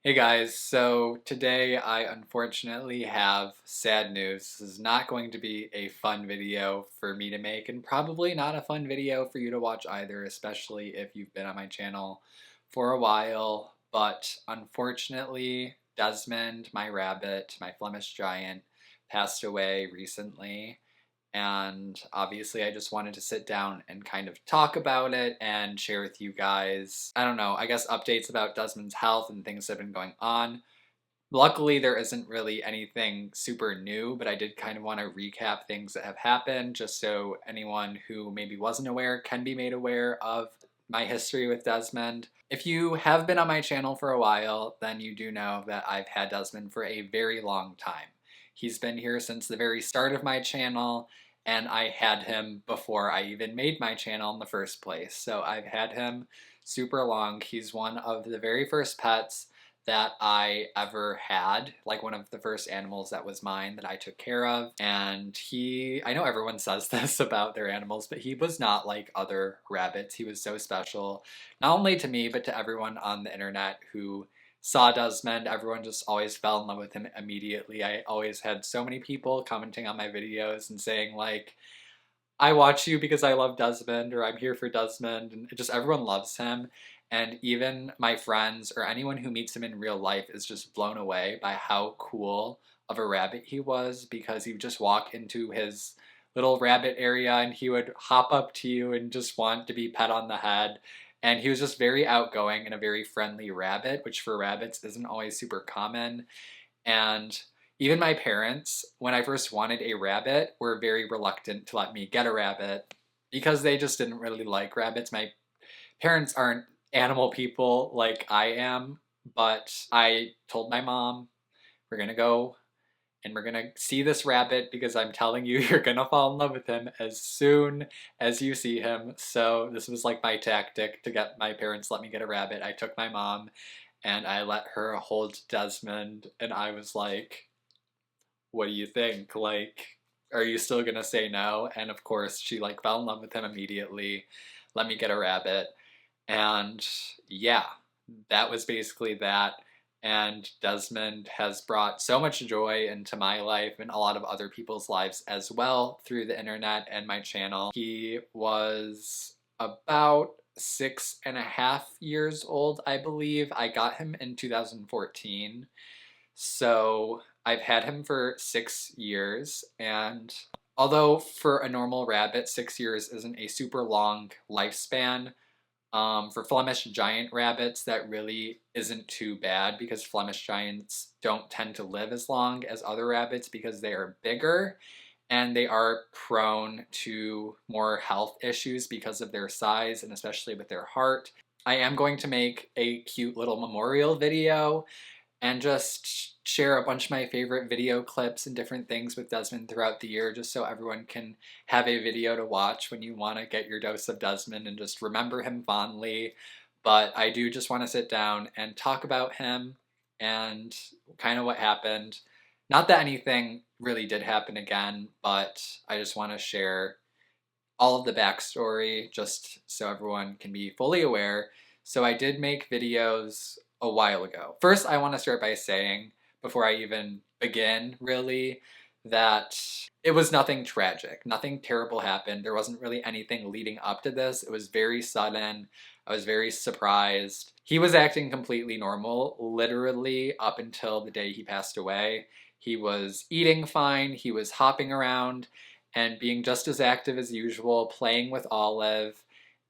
Hey guys, so today I unfortunately have sad news. This is not going to be a fun video for me to make, and probably not a fun video for you to watch either, especially if you've been on my channel for a while. But unfortunately, Desmond, my rabbit, my Flemish giant, passed away recently. And obviously, I just wanted to sit down and kind of talk about it and share with you guys, I don't know, I guess updates about Desmond's health and things that have been going on. Luckily, there isn't really anything super new, but I did kind of want to recap things that have happened just so anyone who maybe wasn't aware can be made aware of my history with Desmond. If you have been on my channel for a while, then you do know that I've had Desmond for a very long time. He's been here since the very start of my channel, and I had him before I even made my channel in the first place. So I've had him super long. He's one of the very first pets that I ever had, like one of the first animals that was mine that I took care of. And I know everyone says this about their animals, but he was not like other rabbits. He was so special, not only to me, but to everyone on the internet who saw Desmond. Everyone just always fell in love with him immediately. I always had so many people commenting on my videos and saying like, I watch you because I love Desmond, or I'm here for Desmond, and just everyone loves him. And even my friends or anyone who meets him in real life is just blown away by how cool of a rabbit he was, because he would just walk into his little rabbit area and he would hop up to you and just want to be pet on the head. And he was just very outgoing and a very friendly rabbit, which for rabbits isn't always super common. And even my parents, when I first wanted a rabbit, were very reluctant to let me get a rabbit because they just didn't really like rabbits. My parents aren't animal people like I am, but I told my mom, we're gonna go and we're gonna see this rabbit because I'm telling you, you're gonna fall in love with him as soon as you see him. So this was like my tactic to get my parents to let me get a rabbit. I took my mom and I let her hold Desmond, and I was like, what do you think? Like, are you still gonna say no? And of course, she like fell in love with him immediately, let me get a rabbit. And yeah, that was basically that. And Desmond has brought so much joy into my life and a lot of other people's lives as well through the internet and my channel. He was about 6.5 years old, I believe. I got him in 2014. So I've had him for 6 years, and although for a normal rabbit, 6 years isn't a super long lifespan, for Flemish giant rabbits, that really isn't too bad because Flemish giants don't tend to live as long as other rabbits because they are bigger and they are prone to more health issues because of their size and especially with their heart. I am going to make a cute little memorial video and just share a bunch of my favorite video clips and different things with Desmond throughout the year, just so everyone can have a video to watch when you want to get your dose of Desmond and just remember him fondly. But I do just want to sit down and talk about him and kind of what happened. Not that anything really did happen again, but I just want to share all of the backstory just so everyone can be fully aware. So I did make videos a while ago. First, I want to start by saying, before I even begin, really, that it was nothing tragic. Nothing terrible happened. There wasn't really anything leading up to this. It was very sudden. I was very surprised. He was acting completely normal, literally up until the day he passed away. He was eating fine. He was hopping around and being just as active as usual, playing with Olive,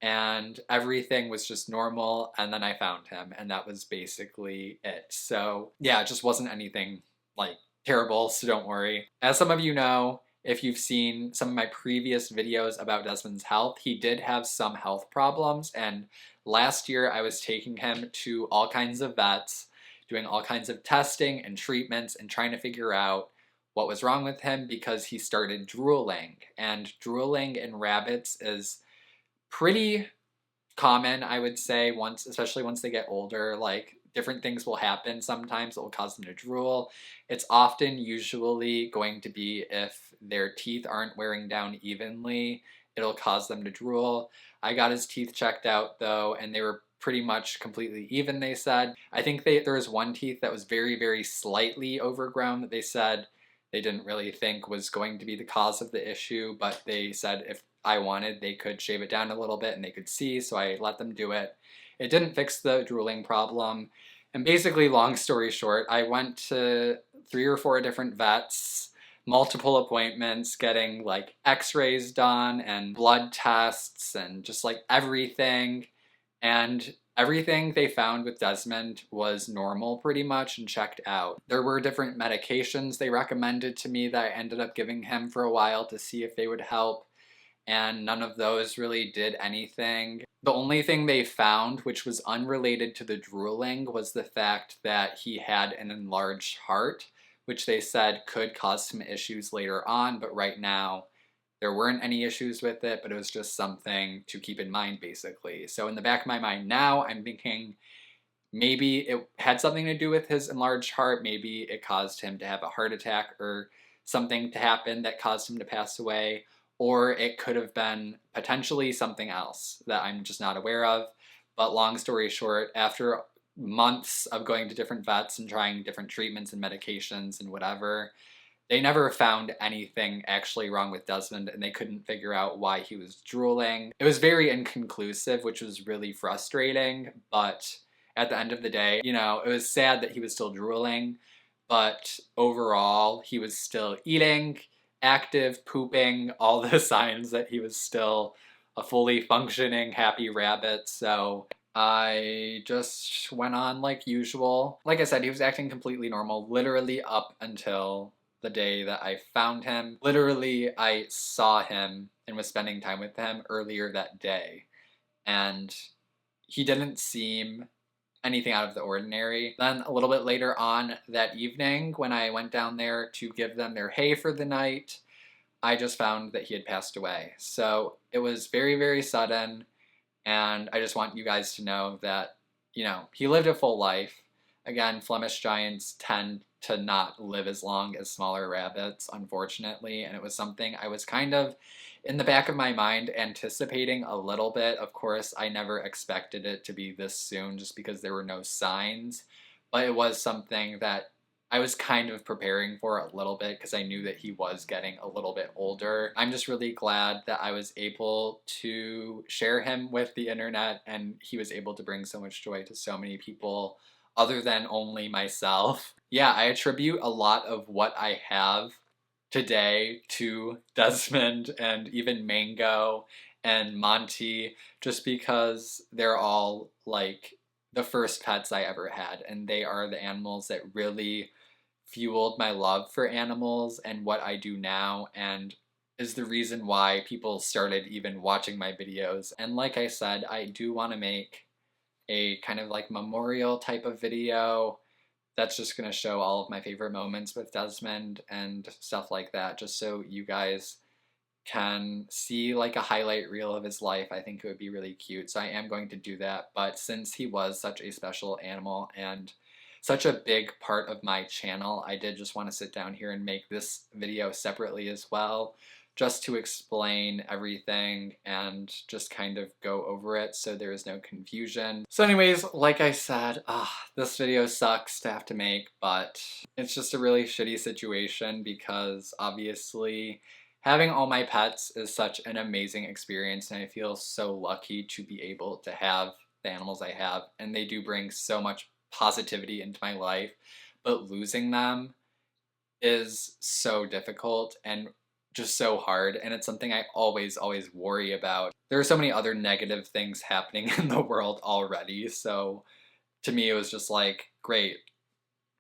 and everything was just normal. And then I found him, and that was basically it. So yeah, it just wasn't anything like terrible, so don't worry. As some of you know, if you've seen some of my previous videos about Desmond's health, he did have some health problems, and last year I was taking him to all kinds of vets, doing all kinds of testing and treatments and trying to figure out what was wrong with him because he started drooling. And drooling in rabbits is pretty common, I would say, especially once they get older. Like, different things will happen sometimes that will cause them to drool. It's often usually going to be if their teeth aren't wearing down evenly, it'll cause them to drool. I got his teeth checked out though, and they were pretty much completely even, they said. I think there was one teeth that was very, very slightly overgrown that they said they didn't really think was going to be the cause of the issue, but they said if I wanted, they could shave it down a little bit and they could see, so I let them do it. It didn't fix the drooling problem. And basically, long story short, I went to 3 or 4 different vets, multiple appointments, getting like x-rays done and blood tests and just like everything. And everything they found with Desmond was normal pretty much and checked out. There were different medications they recommended to me that I ended up giving him for a while to see if they would help, and none of those really did anything. The only thing they found, which was unrelated to the drooling, was the fact that he had an enlarged heart, which they said could cause some issues later on, but right now there weren't any issues with it, but it was just something to keep in mind, basically. So in the back of my mind now, I'm thinking maybe it had something to do with his enlarged heart. Maybe it caused him to have a heart attack or something to happen that caused him to pass away. Or it could have been potentially something else that I'm just not aware of. But long story short, after months of going to different vets and trying different treatments and medications and whatever, they never found anything actually wrong with Desmond, and they couldn't figure out why he was drooling. It was very inconclusive, which was really frustrating, but at the end of the day, you know, it was sad that he was still drooling, but overall, he was still eating, active, pooping, all the signs that he was still a fully functioning, happy rabbit. So I just went on like usual. Like I said, he was acting completely normal, literally up until the day that I found him. Literally, I saw him and was spending time with him earlier that day, and he didn't seem anything out of the ordinary. Then a little bit later on that evening, when I went down there to give them their hay for the night, I just found that he had passed away. So it was very, very sudden, and I just want you guys to know that, you know, he lived a full life. Again, Flemish giants tend to not live as long as smaller rabbits, unfortunately, and it was something I was kind of in the back of my mind anticipating a little bit. Of course, I never expected it to be this soon just because there were no signs, but it was something that I was kind of preparing for a little bit because I knew that he was getting a little bit older. I'm just really glad that I was able to share him with the internet, and he was able to bring so much joy to so many people other than only myself. Yeah, I attribute a lot of what I have today to Desmond and even Mango and Monty, just because they're all like the first pets I ever had, and they are the animals that really fueled my love for animals and what I do now, and is the reason why people started even watching my videos. And like I said, I do want to make a kind of like memorial type of video that's just going to show all of my favorite moments with Desmond and stuff like that, just so you guys can see like a highlight reel of his life. I think it would be really cute. So I am going to do that. But since he was such a special animal and such a big part of my channel, I did just want to sit down here and make this video separately as well, just to explain everything and just kind of go over it so there is no confusion. So anyways, like I said, this video sucks to have to make, but it's just a really shitty situation because obviously having all my pets is such an amazing experience, and I feel so lucky to be able to have the animals I have, and they do bring so much positivity into my life, but losing them is so difficult and just so hard, and it's something I always worry about. There are so many other negative things happening in the world already, so to me it was just like, great,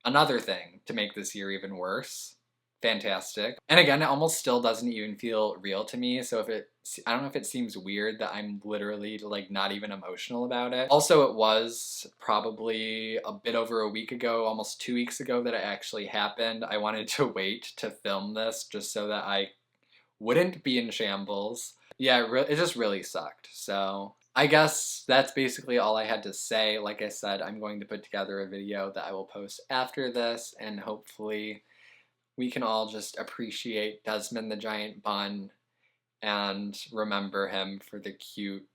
another thing to make this year even worse. Fantastic. And again, it almost still doesn't even feel real to me, so I don't know if it seems weird that I'm literally like not even emotional about it. Also, it was probably a bit over a week ago, almost 2 weeks ago, that it actually happened. I wanted to wait to film this just so that I wouldn't be in shambles. Yeah, it just really sucked. So I guess that's basically all I had to say. Like I said, I'm going to put together a video that I will post after this, and hopefully we can all just appreciate Desmond the giant bun and remember him for the cute,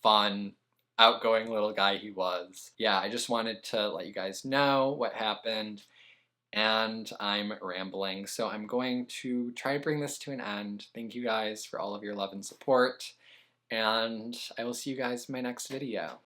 fun, outgoing little guy he was. Yeah, I just wanted to let you guys know what happened, and I'm rambling, so I'm going to try to bring this to an end. Thank you guys for all of your love and support, and I will see you guys in my next video.